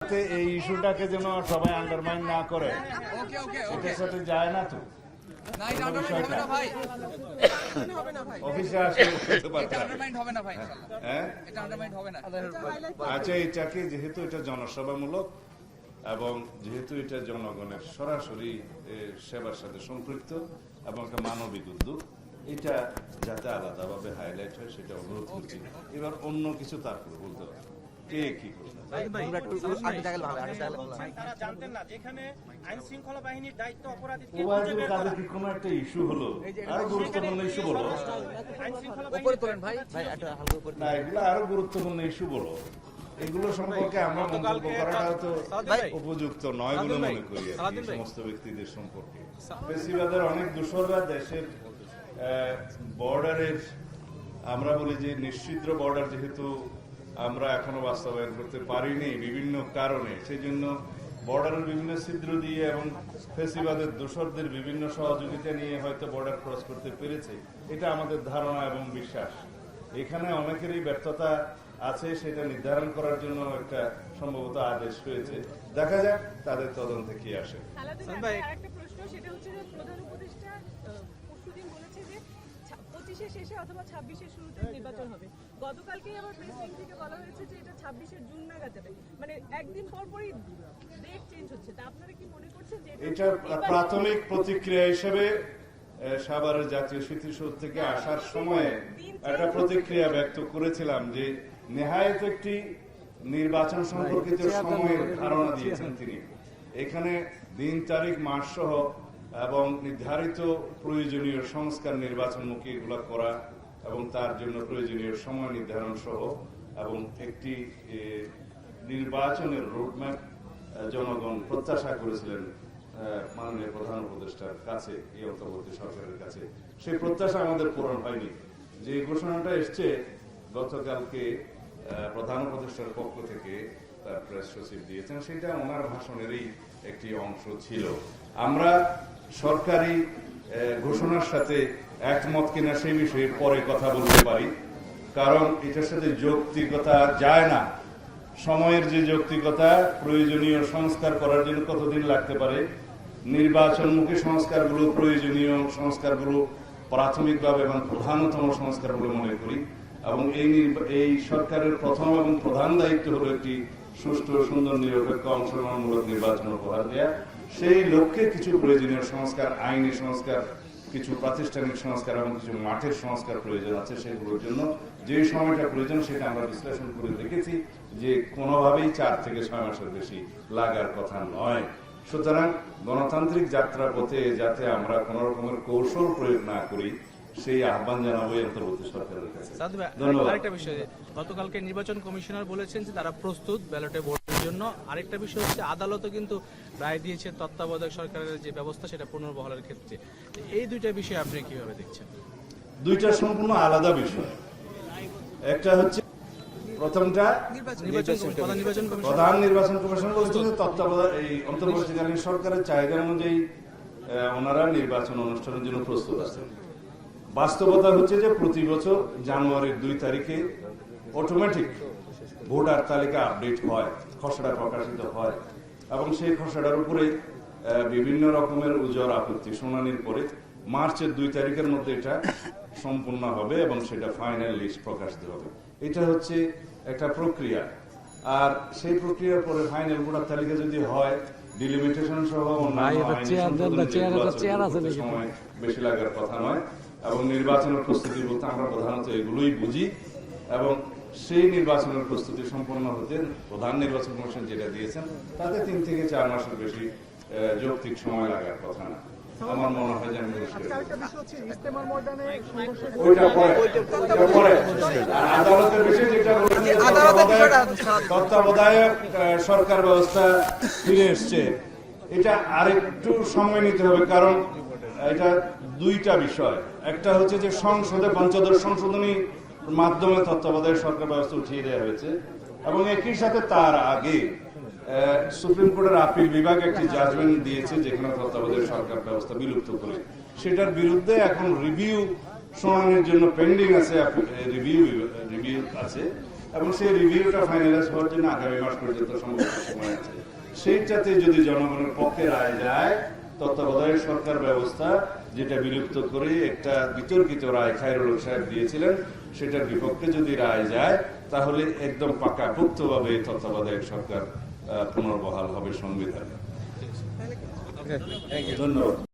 এই ইস্যুটাকে যেন সবাই আন্ডারমাইন না করে, এটার সাথে যায় না তো অফিসে আচ্ছা, এটাকে যেহেতু এটা জনসেবামূলক এবং যেহেতু এটা জনগণের সরাসরি সেবার সাথে সম্পৃক্ত এবং একটা মানবিক উদ্যোগ, এটা যাতে আলাদাভাবে হাইলাইট হয় সেটা অনুরোধ করছি। এবার অন্য কিছু তারপরে বলতে হবে কে কি করবে। কোনো একটা ইস্যু হলো, আরো গুরুত্বপূর্ণ ইস্যু বলো না, এগুলো আরো গুরুত্বপূর্ণ ইস্যু বলো। এগুলো সম্পর্কে আমরা মন্তব্য করাটাও তো উপযুক্ত নয় বলে মনে করি সমস্ত ব্যক্তিদের সম্পর্কে। ফেসিবাদের অনেক দূষররা দেশের বর্ডারের, আমরা বলি যে নিশ্চিদ্র বর্ডার যেহেতু আমরা এখনো বাস্তবায়ন করতে পারিনি বিভিন্ন কারণে, সেই জন্য বর্ডারের বিভিন্ন ছিদ্র দিয়ে এবং ফেসিবাদের দোসরদের বিভিন্ন সহযোগিতা নিয়ে হয়তো বর্ডার ক্রস করতে পেরেছে, এটা আমাদের ধারণা এবং বিশ্বাস। এখানে অনেকেরই ব্যর্থতা আছে, সেটা নির্ধারণ করার জন্য একটা সম্ভবত আদেশ হয়েছে। দেখা যাক তাদের তদন্তে কি আসে। শেষে অথবা 26-এর শুরুতে নির্বাচন হবে। গতকালকেই আবার প্রেসিডেন্ট থেকে বলা হয়েছে যে এটা 26-এর জুন নাগাদ যাবে, মানে একদিন পর পরই ডেট চেঞ্জ হচ্ছে। তা আপনারা কি মনে করছেন যে এটা প্রাথমিক প্রতিক্রিয়া হিসেবে সাভারের জাতীয় স্মৃতিসৌধ থেকে আসার সময় একটা প্রতিক্রিয়া ব্যক্ত করেছিলাম যে নেহায়েত একটি নির্বাচন সম্পর্কিত সময়ের ধারণা দিয়েছেন তিনি। এখানে দিন তারিখ মাস সহ এবং নির্ধারিত প্রয়োজনীয় সংস্কার নির্বাচনমুখী এগুলো করা এবং তার জন্য প্রয়োজনীয় সময় নির্ধারণ সহ এবং একটি নির্বাচনের রোডম্যাপ জনগণ প্রত্যাশা করেছিলেন মাননীয় প্রধান উপদেষ্টার কাছে, এই অন্তর্বর্তী সরকারের কাছে। সেই প্রত্যাশা আমাদের পূরণ হয়নি। যে ঘোষণাটা এসছে গতকালকে প্রধান উপদেষ্টার পক্ষ থেকে তার প্রেস সচিব দিয়েছেন, সেটা ওনার ভাষণেরই একটি অংশ ছিল। আমরা সরকারি ঘোষণার সাথে একমত কিনা সেই বিষয়ে পরে কথা বলতে পারি, কারণ এটার সাথে যৌক্তিকতা যায় না। সময়ের যে যৌক্তিকতা, প্রয়োজনীয় সংস্কার করার জন্য কতদিন লাগতে পারে, নির্বাচনমুখী সংস্কারগুলো, প্রয়োজনীয় সংস্কারগুলো প্রাথমিকভাবে এবং প্রধানতম সংস্কারগুলো মনে করি। এবং এই সরকারের প্রথম এবং প্রধান দায়িত্ব হলো একটি সুষ্ঠু, সুন্দর, নিরপেক্ষ, অংশগ্রহণমূলক নির্বাচন উপহার দেওয়া। সেই লক্ষ্যে কিছু প্রয়োজনীয় সংস্কার, আইনি সংস্কার, কিছু প্রাতিষ্ঠানিক সংস্কার এবং কিছু মাঠের সংস্কার প্রয়োজন আছে। সেগুলোর জন্য যে সময়টা প্রয়োজন সেটা আমরা বিশ্লেষণ করে দেখেছি যে কোনোভাবেই 4 থেকে 6 মাসের বেশি লাগার কথা নয়। সুতরাং গণতান্ত্রিক যাত্রা পথে যাতে আমরা কোন রকমের কৌশল প্রয়োগ না করি, সেই আহ্বান জানাবো অন্তর্বর্তী সরকারের কাছে। আরেকটা বিষয়, গতকালকে নির্বাচন কমিশনার বলেছেন যে তারা প্রস্তুত ব্যালটে ভোটের জন্য। আরেকটা বিষয় হচ্ছে আদালতও কিন্তু রায় দিয়েছে তত্ত্বাবধায়ক সরকারের যে ব্যবস্থা সেটা পুনর্বহালের ক্ষেত্রে। এই দুইটা বিষয় আপনি কিভাবে দেখছেন? দুইটা সম্পূর্ণ আলাদা বিষয়। একটা হচ্ছে প্রথমটা প্রধান নির্বাচন কমিশন বলছে তত্ত্বাবধায়ক এই অন্তর্বর্তীকালীন সরকারের চাহিদা অনুযায়ী ওনারা নির্বাচন অনুষ্ঠানের জন্য প্রস্তুত আছেন। বাস্তবতা হচ্ছে যে প্রতি বছর জানুয়ারির 2 তারিখে অটোমেটিক ভোটার তালিকা আপডেট হয়, খসড়া প্রকাশিত হয় এবং সেই খসড়ার উপরে বিভিন্ন রকমের উজর আপত্তি শুনানির পরে মার্চের 2 তারিখের মধ্যে এটা সম্পূর্ণ হবে এবং সেটা ফাইনাল লিস্ট প্রকাশিত হবে। এটা হচ্ছে একটা প্রক্রিয়া। আর সেই প্রক্রিয়ার পরে ফাইনাল ভোটার তালিকা যদি হয়, ডিলিমিটেশন সহ সময় বেশি লাগার কথা নয়। এবং নির্বাচনের প্রস্তুতি বলতে আমরা প্রধানত এগুলোই বুঝি এবং সেই নির্বাচনের প্রস্তুতি সম্পন্ন হতে প্রধান নির্বাচন কমিশন যেটা দিয়েছেন তাতে 3 থেকে 4 মাসের বেশি যৌক্তিক সময় লাগার কথা না। আমার মনে হয় যে আদালতের বিষয়ে যেটা তত্ত্বাবধায়ক সরকার ব্যবস্থা ফিরে এসছে, এটা আরেকটু সময় নিতে হবে। কারণ এটা দুইটা বিষয়। একটা হচ্ছে যে সংসদে পঞ্চদশ সংশোধনী মাধ্যমে তত্ত্বাবধায়ক সরকার ব্যবস্থা উঠিয়ে দেওয়া হয়েছে এবং একই সাথে তার আগে সুপ্রিম কোর্টের আপিল বিভাগ একটি জাজমেন্ট দিয়েছে যেখানে তত্ত্বাবধায়ক সরকার ব্যবস্থা বিলুপ্ত করে। সেটার বিরুদ্ধে এখন রিভিউ শুনানির জন্য পেন্ডিং আছে, রিভিউ আছে এবং সেই রিভিউটা ফাইনালাইজ হওয়ার জন্য আগামী মাস পর্যন্ত সম্ভবত সময় আছে। সেইটাতে যদি জনগণের পক্ষে রায় যায়, তত্ত্বাবধায়ক সরকার ব্যবস্থা যেটা বিলুপ্ত করে একটা বিতর্কিত রায় খায়রুল হক সাহেব দিয়েছিলেন, সেটার বিপক্ষে যদি রায় যায়, তাহলে একদম পাকাপোক্তভাবে তত্ত্বাবধায়ক সরকার পুনর্বহাল হবে সংবিধানে। ধন্যবাদ।